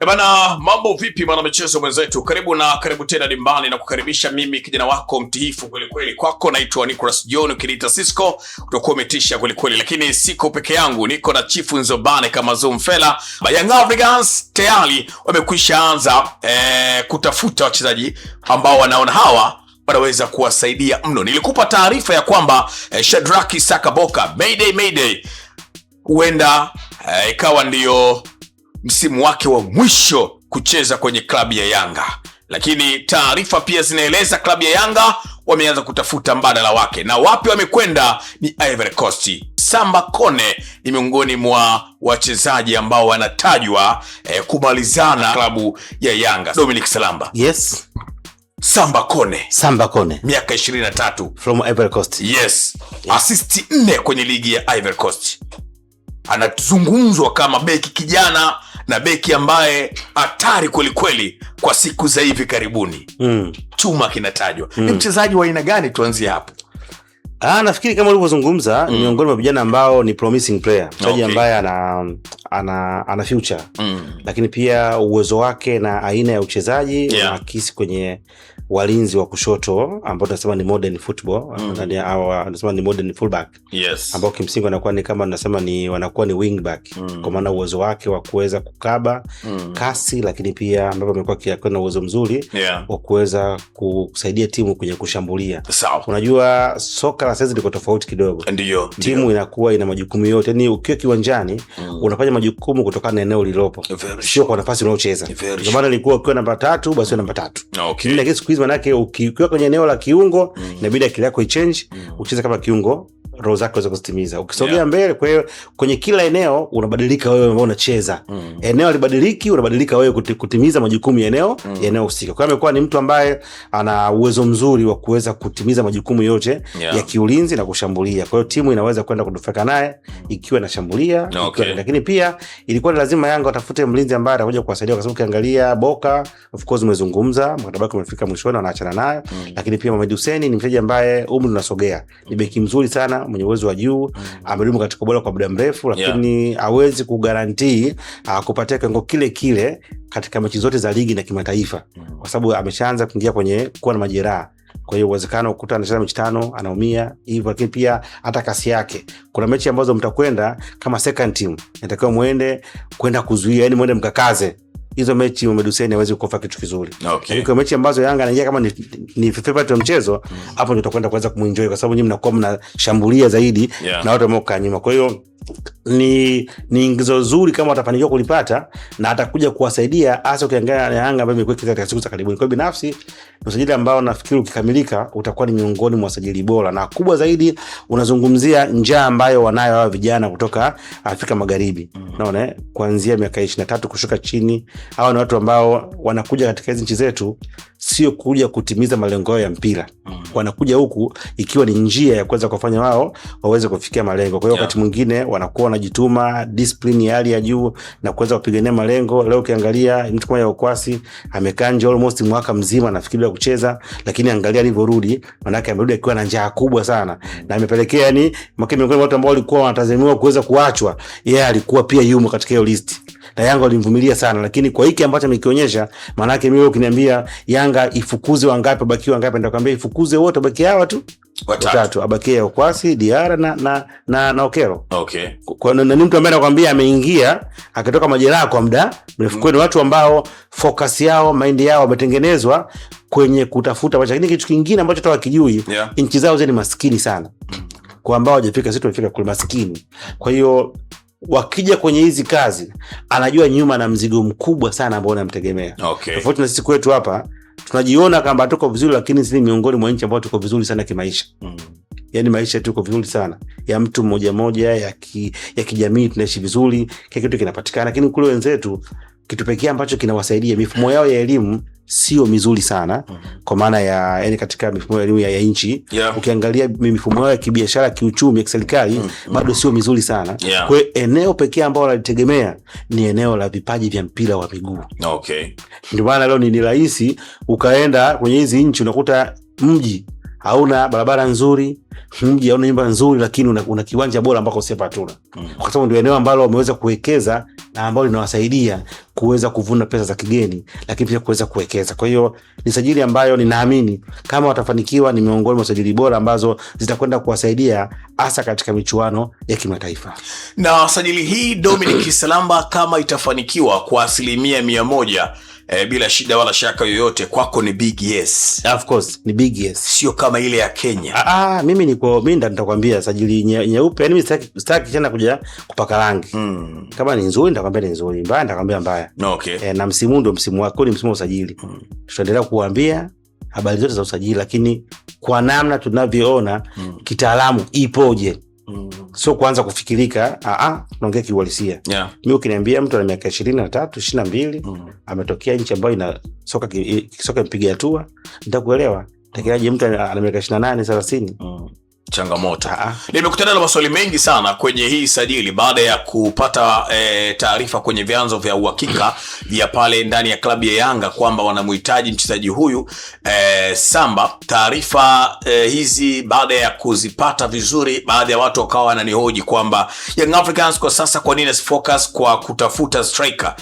Bana, mambo vipi mwana michezo mwenzetu? Karibu tena dimbani na kukaribisha mimi kijana wako mtiifu kweli kweli. Kwako naitwa Nicholas John, ukiniita Cisco utakuwa umetisha kweli kweli, lakini siko peke yangu, niko na Chifu Nzobane kama Zumfela. Young Africans tayari wamekwisha anza kutafuta wachezaji ambao wanaona hawa wanaweza kuwasaidia mno. Nilikupa taarifa ya kwamba Shadrack Sakaboka Mayday huenda ikawa ndio msimu wake wa mwisho kucheza kwenye klabu ya Yanga, lakini taarifa pia zinaeleza klabu ya Yanga wameanza kutafuta mbadala wake, na wapi wamekwenda ni Ivory Coast. Samba Kone ni miongoni mwa wachezaji ambao wanatajwa kumalizana klabu ya Yanga. Dominic Salamba. Yes. Samba Kone miaka 23 from Ivory Coast. Yes. Assist 4 kwenye ligi ya Ivory Coast. Anazungumzwa kama beki kijana na beki ambaye hatari kweli kweli kwa siku za hivi karibuni. Chuma kinatajwa. Ni mchezaji wa aina gani, tuanzie hapo? Nafikiri kama ulivyozungumza ni miongoni mwa vijana ambao ni promising player. Mchezaji ambaye ana future. Lakini pia uwezo wake na aina ya uchezaji unakisi kwenye walinzi wa kushoto ambao tunasema ni modern football, tunasema ni modern fullback. Yes. Ambao kimsingi wanakuwa ni kama tunasema ni wanakuwa ni wingback. Kwa maana uwezo wake wa kuweza kukaba kasi, lakini pia ambapo amekuwa akiwa na uwezo mzuri wa kuweza kusaidia timu kwenye kushambulia. Unajua soka la sasa liko tofauti kidogo. Ndiyo. Timu inakuwa ina majukumu yote. Yaani ukiwa kiwanjani unafanya majukumu kutokana na eneo lilopo. Sio kwa nafasi unayocheza. Kwa maana ilikuwa ukiwa namba 3 basi namba 3. Okay. Lakini siku hizi manake ukiwa kwenye eneo la kiungo inabidi akili yako ichange, ucheze kama kiungo, roho zako ziweze kustimiza. Ukisogea mbele, kwa hiyo kwenye kila eneo unabadilika wewe ambao unacheza. Eneo libadiliki, unabadilika wewe kutimiza majukumu ya eneo husika. Kwa hiyo amekuwa ni mtu ambaye ana uwezo mzuri wa kuweza kutimiza majukumu yote ya kiulinzi na kushambulia. Kwa hiyo timu inaweza kwenda kunufaika naye ikiwa inashambulia. Lakini pia ilikuwa ni lazima Yanga watafute mlinzi ambaye atakuja kuwasaidia, kwa sababu ukiangalia Boka of course umezungumza, mkataba wake umefika mwishoni, wanaachana naye. Lakini pia Mohamed Hussein ni mchezaji ambaye umri unasogea. Ni beki mzuri sana, mwenye uwezo wa juu, amedumu katika bora kwa muda mrefu, lakini hawezi kugarantii kupatia kiwango kile katika mechi zote za ligi na kimataifa, kwa sababu ameshaanza kuingia kwenye kuwa na majeraha. Kwa hiyo uwezekano ukuta anacheza mechi 5 anaumia hivyo. Lakini pia hata kasi yake, kuna mechi ambazo mtakwenda kama second team inatakiwa kwenda kuzuia, yani muende mkakaze hizo mechi. Mohamed Hussein hawezi kukofa kitu kizuri. Okay. Kwa mechi ambazo Yanga anaingia kama ni favorite wa mchezo, hapo ndio tutakwenda kuanza kumuenjoy, kwa sababu nyinyi mnakuwa mnashambulia zaidi na watu wamekaa nyuma. Kwa hiyo ni ingizo zuri kama watafanikiwa kulipata, na atakuja kuwasaidia hasa ukiangalia na Yanga ambayo imekuwa katika siku za karibuni. Kwa binafsi usajili ambao nafikiri ukikamilika utakuwa ni miongoni mwa wasajili bora, na kubwa zaidi unazungumzia njaa ambayo wanayo hawa vijana kutoka Afrika Magharibi. Unaona, kuanzia miaka 23 kushuka chini, hawa ni watu ambao wanakuja katika hizo nchi zetu sio kuja kutimiza malengo yao ya mpira. Wanakuja huku ikiwa ni njia ya kuweza kufanya wao waweze kufikia malengo. Kwa hiyo wakati mwingine wanakuwa wanajituma, discipline ya hali ya juu na kuweza kupigania malengo. Leo ukiangalia mtu kama Okwasi amekaa nje almost mwaka mzima nafikiri bila kucheza, lakini angalia alivyorudi, maana yake amerudi akiwa na njaa kubwa sana, na amepelekea yani miongoni mwa watu ambao walikuwa wanatazamiwa kuweza kuachwa, yeye alikuwa pia yumo katika hiyo list. Na Yanga walimvumilia sana, lakini kwa hiki ambacho amekionyesha, maana yake mimi ukiniambia Yanga ifukuze wangapi baki wangapi, nitakwambia ifukuze wote baki hawa tu watatu, abakia Okwasi, Diara na Okero. Okay. Kwa nini mtu ambaye anakuambia ameingia akatoka majeraha kwa muda mrefu? Kwa ni watu ambao focus yao, mind yao wametengenezwa kwenye kutafuta maisha. Lakini kitu kingine ambacho hawakijui, nchi zao ni maskini sana. Kwa ambao hawajafika, sisi tumefika kule maskini. Kwa hiyo wakija kwenye hizi kazi anajua nyuma na mzigo mkubwa sana ambao unamtegemea. Tofauti na sisi kwetu hapa tunajiona kama tuko vizuri, lakini sisi miongoni mwa nchi ambao tuko vizuri sana kimaisha. Yaani maisha tuko vizuri sana ya mtu mmoja ya kijamii, tunaishi vizuri, kile kitu kinapatikana. Lakini kule wenzetu kitu pekee ambacho kinawasaidia, mifumo yao ya elimu sio mizuri sana. Kwa maana ya yani katika mifumo ya elimu ya nchi, ukiangalia mifumo yao ya kibiashara, kiuchumi, ya serikali bado sio mizuri sana. Kwa hiyo eneo pekee ambalo walitegemea ni eneo la vipaji vya mpira wa miguu. Ndio maana leo ni rahisi ukaenda kwenye hizi nchi unakuta mji hauna barabara nzuri, mji hauna nyumba nzuri, lakini una kiwanja bora ambako sisi hatuna. Kwa sababu ndio eneo ambalo wameweza kuwekeza na ambalo linawasaidia kuweza kuvuna pesa za kigeni, lakini pia kuweza kuwekeza. Kwa hiyo ni sajili ambayo ninaamini kama watafanikiwa ni miongoni mwa sajili bora ambazo zitakwenda kuwasaidia hasa katika michuano ya kimataifa. Na sajili hii Dominic Salamba kama itafanikiwa kwa 100%, bila shida wala shaka yoyote, kwako ni big yes? Of course ni big yes, sio kama ile ya Kenya. Mimi nitakwambia sajili nyeupe, yani sitaki tena kuja kupaka rangi. Kama ni nzuri nitakwambia ni nzuri, mbaya nitakwambia mbaya. Okay. Na msimu ndio msimu wako, ni msimu wa usajili. Tutaendelea kuambia habari zote za usajili, lakini kwa namna tunavyoona kitaalamu ipoje. Sio kuanza kufikirika, tunaongea kiuhalisia. Yeah. Mimi ukiniambia mtu ana miaka 23, 22, ametokea nchi ambayo ina soka mpiga hatua, nitakuelewa. Takiaje mtu ana miaka 28, 30? Changamoto. Nimekutana na maswali mengi sana kwenye hii sajili baada ya kupata taarifa kwenye vyanzo vya uhakika vya pale ndani ya klabu ya Yanga kwamba wanamhitaji mchezaji huyu Samba. Taarifa hizi baada ya kuzipata vizuri, baadhi ya watu wakawa wananihoji kwamba Young Africans kwa sasa kwa nini focus kwa kutafuta striker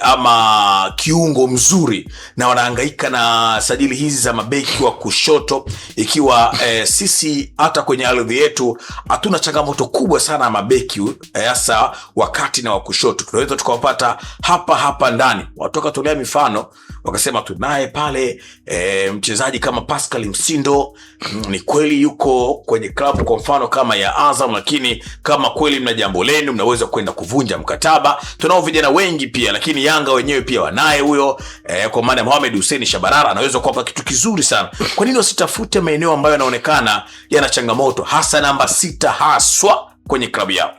ama kiungo mzuri, na wanahangaika na sajili hizi za mabeki wa kushoto, ikiwa sisi hata kwenye ardhi yetu hatuna changamoto kubwa sana ya mabeki hasa wakati na wa kushoto. Tunaweza tukawapata hapa ndani. Watoka tolea mifano wakasema tunaye pale mchezaji kama Pascal Msindo, ni kweli yuko kwenye klabu kwa mfano kama ya Azam, lakini kama kweli mna jambo lenu mnaweza kwenda kuvunja mkataba. Tunao vijana wengi pia, lakini Yanga wenyewe pia wanaye huyo kwa maana Mohamed Hussein Shabarara anaweza kuwapa kitu kizuri sana. Kwa nini wasitafute maeneo ambayo yanaonekana yana changamoto, hasa namba 6 haswa kwenye klabu yao?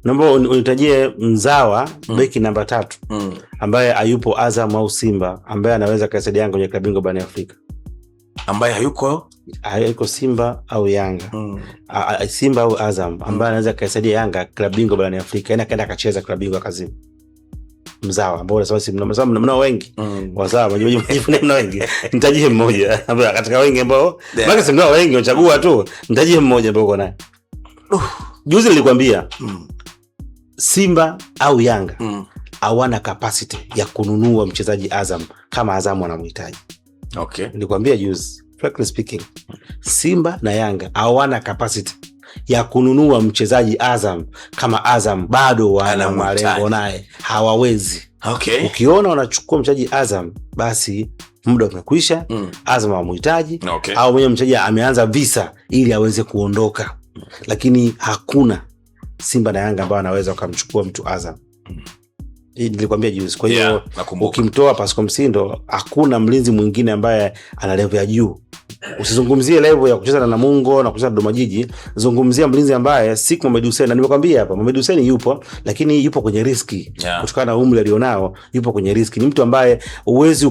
Naomba unitajie mzawa beki namba 3 ambaye hayupo Azam au Simba, ambaye anaweza kusaidia Yanga kwenye klabu bingwa barani Afrika, ambaye hayuko Simba au Yanga. Simba au Azam ambaye anaweza kusaidia Yanga klabu bingwa barani Afrika, yani akaenda akacheza klabu bingwa Kazim. Mzawa ambao unasema mnao wengi. Wazawa mna wengi. Nitajie mmoja katika wengi ambao baki simnao wengi, unachagua tu. Nitajie mmoja ambao uko naye. Juzi nilikwambia Simba au Yanga hawana capacity ya kununua mchezaji Azam kama Azam wanamhitaji. Okay. Nilikwambia juzi, frankly speaking, Simba na Yanga hawana capacity ya kununua mchezaji Azam kama Azam bado wana malengo naye, hawawezi. Okay. Ukiona wanachukua mchezaji Azam, basi muda umekwisha. Azam hawamhitaji. Okay. Au mwenye mchezaji ameanza visa ili aweze kuondoka. Lakini hakuna Simba na Yanga ambao wanaweza kumchukua mtu Azam. Nilikwambia juzi. Kwa hiyo ukimtoa Pascal Msindo, hakuna mlinzi mwingine ambaye ana level ya juu. Usizungumzie level ya kucheza na Namungo na kucheza na Dodoma Jiji, zungumzia mlinzi ambaye siku Mohamed Hussein. Na nimekwambia hapa Mohamed Hussein yupo, lakini yupo kwenye riski. Kutokana na umri alionao, yupo kwenye riski. Ni mtu ambaye uwezi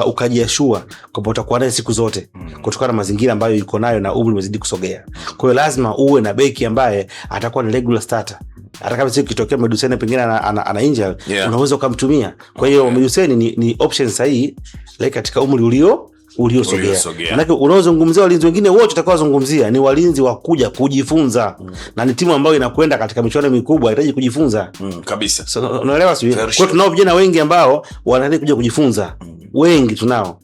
ukajiashua kwamba utakuwa naye siku zote, kutokana na mazingira ambayo yuko nayo na umri umezidi kusogea. Kwa hiyo lazima uwe na beki ambaye atakuwa ni regular starter. Hata kama siku kitokea Mohamed Hussein pengine ana injury, unaweza kumtumia. Kwa hiyo Mohamed Hussein ni option sahihi katika umri uliosogea. Maana unaozungumzia walinzi wengine wote utakaozungumzia ni walinzi wa kuja kujifunza. Na ni timu ambayo inakwenda katika michuano mikubwa, inahitaji kujifunza. Kabisa. So, unaelewa sio? Kwa tunao vijana wengi ambao wanataka kuja kujifunza. Wengi tunao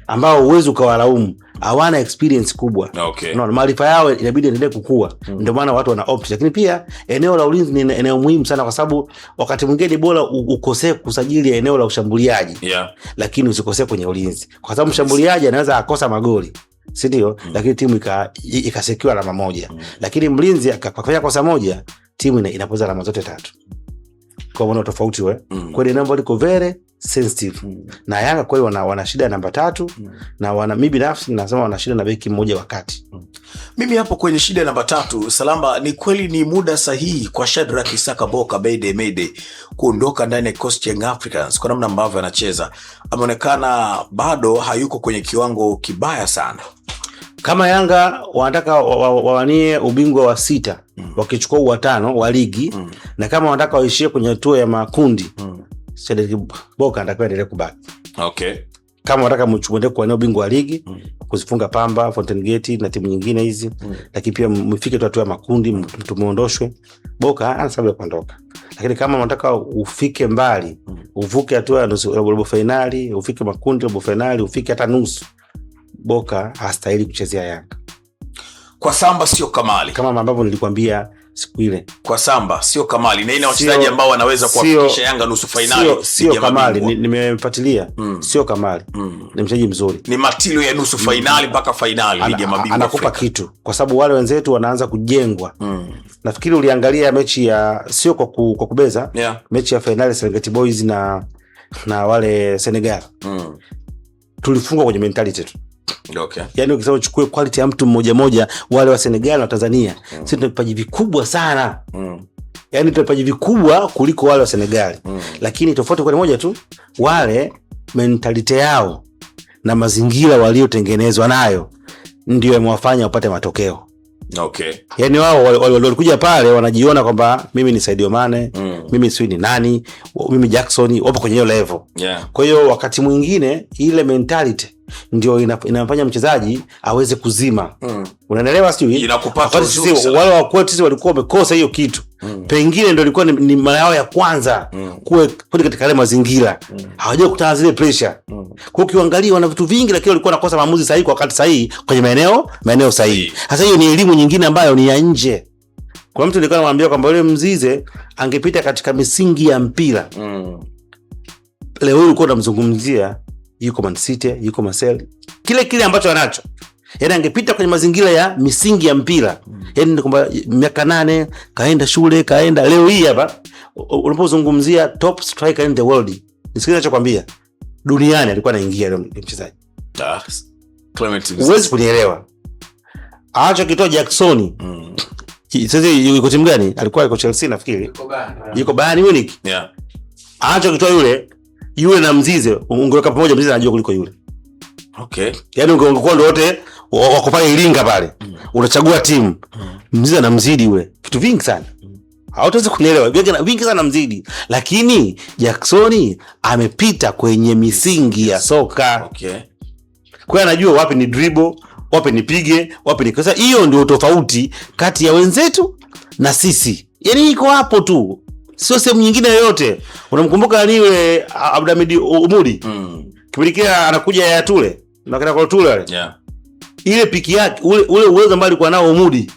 ambao uwezo ukawalaumu, hawana experience kubwa. Okay. No, maarifa yao inabidi endelee kukua. Ndio maana watu wana opt. Lakini pia eneo la ulinzi ni eneo muhimu sana, kwa sababu wakati mwingine bora ukosee kusajili eneo la ushambuliaji. Lakini usikosee kwenye ulinzi. Kwa sababu mshambuliaji anaweza akosa magoli, si ndio? Lakini timu ikasekiwa alama moja. Lakini mlinzi akafanya kosa moja, timu inapoza alama zote 3. Kwa maana tofauti kwa ile namba liko very sensitive. Na Yanga kweli wana shida namba 3 na mimi binafsi nasema wana shida na beki mmoja wakati. Mimi hapo kwenye shida namba 3, Salamba, ni kweli ni muda sahihi kwa Shadrack Isaka Boka Mede kuondoka ndani ya kikosi cha Young Africans kwa namna ambavyo anacheza? Ameonekana bado hayuko kwenye kiwango kibaya sana. Kama Yanga wanataka wawanie ubingwa wa 6, wakichukua wa 5 wa ligi, na kama wanataka waishie kwenye hatua ya makundi, Shadrack Boka anatakiwa endelee kubaki. Okay. Kama wanataka mchukue kwa ubingwa wa ligi, kuzifunga Pamba, Fountain Gate na timu nyingine hizi, lakini pia mfike tu hatua ya makundi, tumuondoshwe, Boka ana sababu ya kuondoka. Lakini kama unataka ufike mbali, uvuke hatua ya nusu robo finali, ufike makundi robo finali, ufike hata nusu, Boka hastahili kuchezea Yanga. Kwa Samba sio Kamali, kama ambavyo nilikwambia siku ile. Kwa Samba sio Kamali, na ina wachezaji ambao wanaweza kuwafikisha Yanga nusu finali. Sio Kamali, nimefuatilia. Sio Kamali. Ni mchezaji mzuri. Ni matilo ya nusu finali mpaka finali ligi ya mabingwa. Anakupa kitu kwa sababu wale wenzetu wanaanza kujengwa. Nafikiri uliangalia mechi ya sio kwa kubeza, mechi ya finali Serengeti Boys na wale Senegal. Tulifungwa kwenye mentality tu. Okay. Yaani ukisema uchukue quality ya mtu mmoja wale wa Senegal na Tanzania, sisi tuna vipaji vikubwa sana. Yaani tuna vipaji vikubwa kuliko wale wa Senegal. Lakini tofauti kwa moja tu, wale mentality yao na mazingira waliotengenezwa nayo ndio yamewafanya wapate matokeo. Okay. Yaani wao walikuja pale wanajiona kwamba mimi ni Sadio Mane, mimi si ni nani, mimi Jackson, wapo kwenye hiyo level. Kwa hiyo wakati mwingine ile mentality ndio inafanya mchezaji aweze kuzima. Unaelewa sio? Inakupata sisi wale wa kwetu sisi walikuwa wamekosa hiyo kitu. Pengine ndio ilikuwa ni mara yao ya kwanza kuwa katika yale mazingira. Hawajua kutana zile pressure. Kwa hiyo ukiangalia wana vitu vingi, lakini walikuwa wanakosa maamuzi sahihi kwa wakati sahihi kwenye maeneo sahihi. Sasa hiyo ni elimu nyingine ambayo ni ya nje. Kwa mtu nilikuwa namwambia kwamba yule Mzize angepita katika misingi ya mpira. Leo ulikuwa unamzungumzia yuko Man City, yuko Marseille, kile ambacho anacho. Yaani angepita kwenye mazingira ya misingi ya mpira. Yaani kwamba miaka 8 kaenda shule, kaenda leo hii hapa unapozungumzia top striker in the world. Nisikie ninachokwambia. Duniani alikuwa anaingia yule mchezaji. Clement. Huwezi kunielewa. Aacho kitoa Jackson. Sasa yuko timu gani? Alikuwa Chelsea nafikiri. Yuko Bayern Munich. Aacho kitoa yule na Mzize, ungeweka pamoja, Mzize anajua kuliko yule. Okay. Yaani ungekuwa ndio wote wako pale Iringa pale. Unachagua timu. Mzize anamzidi yule. Kitu vingi sana. Hautaweza kunielewa. Vingi sana mzidi. Lakini Jackson amepita kwenye misingi ya soka. Okay. Kwa hiyo anajua wapi ni dribble, wapi nipige, wapi ni. Sasa hiyo ndio tofauti kati ya wenzetu na sisi. Yaani iko hapo tu. Sio sehemu nyingine yoyote. Unamkumbuka ni yule Abdulhamid Umudi? Kipindi kile anakuja ya Tule. Na kana kwa Tule wale. Ile piki yake, ule uwezo ambao alikuwa nao Umudi.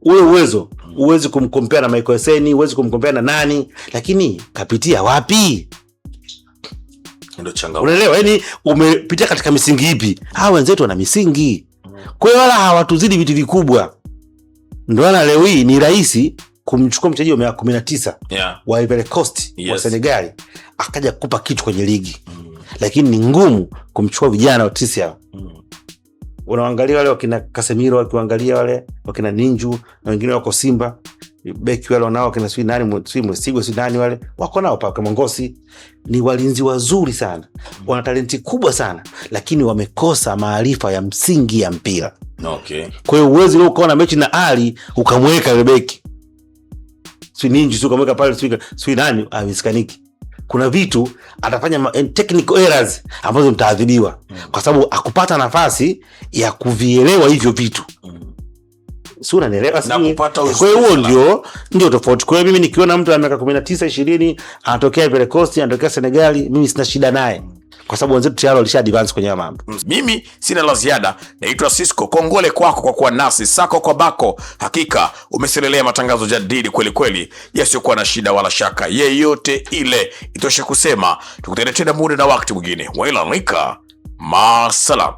Ule uwezo, uwezi kumkompea na Michael Essien, uwezi kumkompea na nani, lakini kapitia wapi? Ndio changamoto. Unaelewa? Yaani umepitia katika misingi ipi? Hawa wenzetu wana misingi. Kwa hiyo wala hawatuzidi vitu vikubwa. Ndio maana leo hii ni rahisi kumchukua mchezaji wa miaka 19 wa Ivory Coast wa Senegal akaja kukupa kitu kwenye ligi. Lakini ni ngumu kumchukua vijana wa Tisia. Unaangalia wale wakina Casemiro, wakiangalia wale wakina Ninju na wengine wako Simba, beki wale wanao wakina sui nani Msigwa sui nani wale wako nao pa kama Ngosi. Ni walinzi wazuri sana, wana talenti kubwa sana, lakini wamekosa maarifa ya msingi ya mpira. Okay. Kwa hiyo uwezi leo ukaona mechi na Ali ukamweka yule beki sui Ninju sio ukamweka pale sui nani aviskaniki. Kuna vitu atafanya technical errors ambazo mtaadhibiwa kwa sababu akupata nafasi ya kuvielewa hivyo vitu. Sio unanielewa sisi? Kwa hiyo huo ndio tofauti. Kwa hiyo mimi nikiona mtu ana miaka 19 20 anatokea Ivory Coast, anatokea Senegal, mimi sina shida naye. Kwa sababu wenzetu tayari walisha advance kwenye mambo. Mimi sina la ziada. Naitwa Sisco. Kongole kwako kwa kuwa nasi sako kwa bako. Hakika umeselelea matangazo jadidi kweli kweli, yasiyokuwa na shida wala shaka yeyote ile. Itoshe kusema tukutane tena muda na wakati mwingine. Wailanika. Masalam.